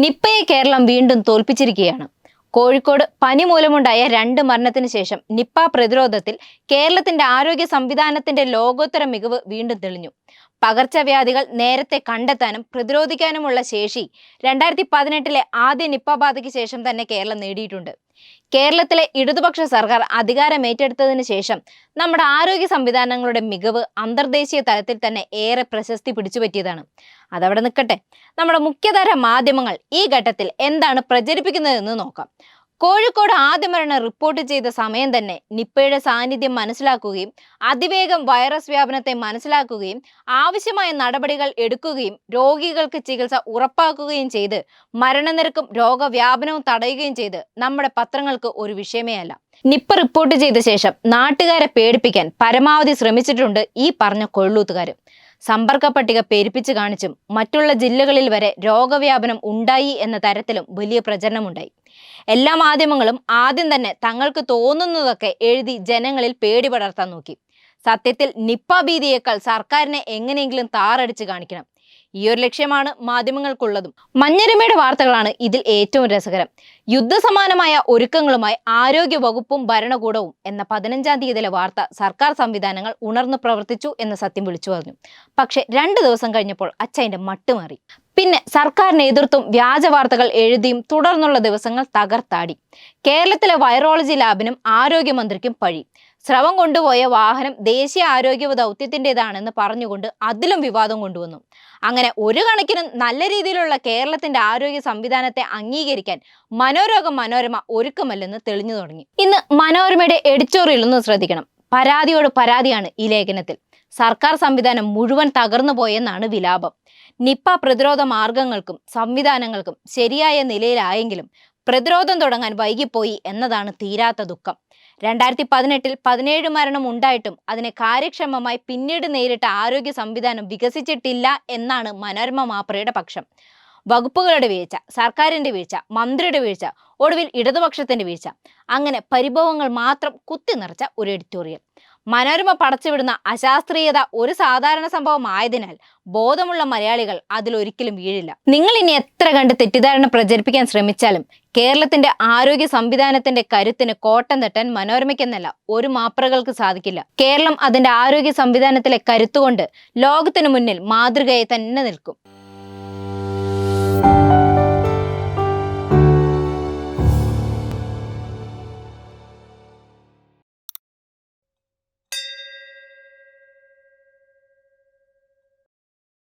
നിപ്പയെ കേരളം വീണ്ടും തോൽപ്പിച്ചിരിക്കുകയാണ്. കോഴിക്കോട് പനി മൂലമുണ്ടായ 2 മരണത്തിന് ശേഷം നിപ്പ പ്രതിരോധത്തിൽ കേരളത്തിന്റെ ആരോഗ്യ സംവിധാനത്തിന്റെ ലോകോത്തര മികവ് വീണ്ടും തെളിഞ്ഞു. പകർച്ചവ്യാധികൾ നേരത്തെ കണ്ടെത്താനും പ്രതിരോധിക്കാനുമുള്ള ശേഷി 2018 ആദ്യ നിപ്പ ബാധയ്ക്ക് ശേഷം തന്നെ കേരളം നേടിയിട്ടുണ്ട്. കേരളത്തിലെ ഇടതുപക്ഷ സർക്കാർ അധികാരമേറ്റെടുത്തതിന് ശേഷം നമ്മുടെ ആരോഗ്യ സംവിധാനങ്ങളുടെ മികവ് അന്തർദേശീയ തലത്തിൽ തന്നെ ഏറെ പ്രശസ്തി പിടിച്ചുപറ്റിയതാണ്. അതവിടെ നിൽക്കട്ടെ, നമ്മുടെ മുഖ്യധാര മാധ്യമങ്ങൾ ഈ ഘട്ടത്തിൽ എന്താണ് പ്രചരിപ്പിക്കുന്നതെന്ന് നോക്കാം. കോഴിക്കോട് ആദ്യ മരണം റിപ്പോർട്ട് ചെയ്ത സമയം തന്നെ നിപ്പയുടെ സാന്നിധ്യം മനസ്സിലാക്കുകയും അതിവേഗം വൈറസ് വ്യാപനത്തെ മനസ്സിലാക്കുകയും ആവശ്യമായ നടപടികൾ എടുക്കുകയും രോഗികൾക്ക് ചികിത്സ ഉറപ്പാക്കുകയും ചെയ്ത് മരണനിരക്കും രോഗവ്യാപനവും തടയുകയും ചെയ്ത് നമ്മുടെ പത്രങ്ങൾക്ക് ഒരു വിഷയമേ അല്ല. നിപ്പ റിപ്പോർട്ട് ചെയ്ത ശേഷം നാട്ടുകാരെ പേടിപ്പിക്കാൻ പരമാവധി ശ്രമിച്ചിട്ടുണ്ട് ഈ പറഞ്ഞ കൊള്ളൂത്തുകാർ. സമ്പർക്ക പട്ടിക പെരുപ്പിച്ച് കാണിച്ചും മറ്റുള്ള ജില്ലകളിൽ വരെ രോഗവ്യാപനം ഉണ്ടായി എന്ന തരത്തിലും വലിയ പ്രചരണമുണ്ടായി. എല്ലാ മാധ്യമങ്ങളും ആദ്യം തന്നെ തങ്ങൾക്ക് തോന്നുന്നതൊക്കെ എഴുതി ജനങ്ങളിൽ പേടി പടർത്താൻ നോക്കി. സത്യത്തിൽ നിപ്പ ഭീതിയേക്കാൾ സർക്കാരിനെ എങ്ങനെയെങ്കിലും താറടിച്ച് കാണിക്കണം. ഈ ഒരു ലക്ഷ്യമാണ് മാധ്യമങ്ങൾക്കുള്ളതും. മഞ്ഞരിമയുടെ വാർത്തകളാണ് ഇതിൽ ഏറ്റവും രസകരം. യുദ്ധസമാനമായ ഒരുക്കങ്ങളുമായി ആരോഗ്യ വകുപ്പും ഭരണകൂടവും എന്ന 15-ാം തീയതിയിലെ വാർത്ത സർക്കാർ സംവിധാനങ്ങൾ ഉണർന്നു പ്രവർത്തിച്ചു എന്ന സത്യം വിളിച്ചു പറഞ്ഞു. പക്ഷെ 2 ദിവസം കഴിഞ്ഞപ്പോൾ അച്ചതിന്റെ മട്ടുമാറി. പിന്നെ സർക്കാർ നേതൃത്വം വ്യാജ വാർത്തകൾ എഴുതിയും തുടർന്നുള്ള ദിവസങ്ങൾ തകർത്താടി. കേരളത്തിലെ വൈറോളജി ലാബിനും ആരോഗ്യമന്ത്രിക്കും പഴി. സ്രവം കൊണ്ടുപോയ വാഹനം ദേശീയ ആരോഗ്യ ദൗത്യത്തിൻ്റെതാണെന്ന് പറഞ്ഞുകൊണ്ട് അതിലും വിവാദം കൊണ്ടുവന്നു. അങ്ങനെ ഒരു കണക്കിന് നല്ല രീതിയിലുള്ള കേരളത്തിന്റെ ആരോഗ്യ സംവിധാനത്തെ അംഗീകരിക്കാൻ മനോരമ ഒരുക്കമല്ലെന്ന് തെളിഞ്ഞു തുടങ്ങി. ഇന്ന് മനോരമയുടെ എഡിറ്റോറിയൽ ഒന്ന് ശ്രദ്ധിക്കണം. പരാതിയോട് പരാതിയാണ് ഈ ലേഖനത്തിൽ. സർക്കാർ സംവിധാനം മുഴുവൻ തകർന്നു പോയെന്നാണ് വിലാപം. നിപ്പ പ്രതിരോധ മാർഗങ്ങൾക്കും സംവിധാനങ്ങൾക്കും ശരിയായ നിലയിലായെങ്കിലും പ്രതിരോധം തുടങ്ങാൻ വൈകിപ്പോയി എന്നതാണ് തീരാത്ത ദുഃഖം. 2018 17 മരണം ഉണ്ടായിട്ടും അതിനെ കാര്യക്ഷമമായി പിന്നീട് നേരിട്ട ആരോഗ്യ സംവിധാനം വികസിച്ചിട്ടില്ല എന്നാണ് മനോരമ മാപ്രയുടെ പക്ഷം. വകുപ്പുകളുടെ വീഴ്ച, സർക്കാരിന്റെ വീഴ്ച, മന്ത്രിയുടെ വീഴ്ച, ഒടുവിൽ ഇടതുപക്ഷത്തിന്റെ വീഴ്ച, അങ്ങനെ പരിഭവങ്ങൾ മാത്രം കുത്തി നിറച്ച ഒരു എഡിറ്റോറിയൽ. മനോരമ പടച്ചുവിടുന്ന അശാസ്ത്രീയത ഒരു സാധാരണ സംഭവം ആയതിനാൽ ബോധമുള്ള മലയാളികൾ അതിലൊരിക്കലും വീഴില്ല. നിങ്ങൾ ഇനി എത്ര കണ്ട് തെറ്റിദ്ധാരണ പ്രചരിപ്പിക്കാൻ ശ്രമിച്ചാലും കേരളത്തിന്റെ ആരോഗ്യ സംവിധാനത്തിന്റെ കരുത്തിന് കോട്ടം തട്ടാൻ മനോരമയ്ക്കെന്നല്ല ഒരു മാപ്രകൾക്ക് സാധിക്കില്ല. കേരളം അതിന്റെ ആരോഗ്യ സംവിധാനത്തിലെ കരുത്തുകൊണ്ട് ലോകത്തിനു മുന്നിൽ മാതൃകയായി തന്നെ നിൽക്കും.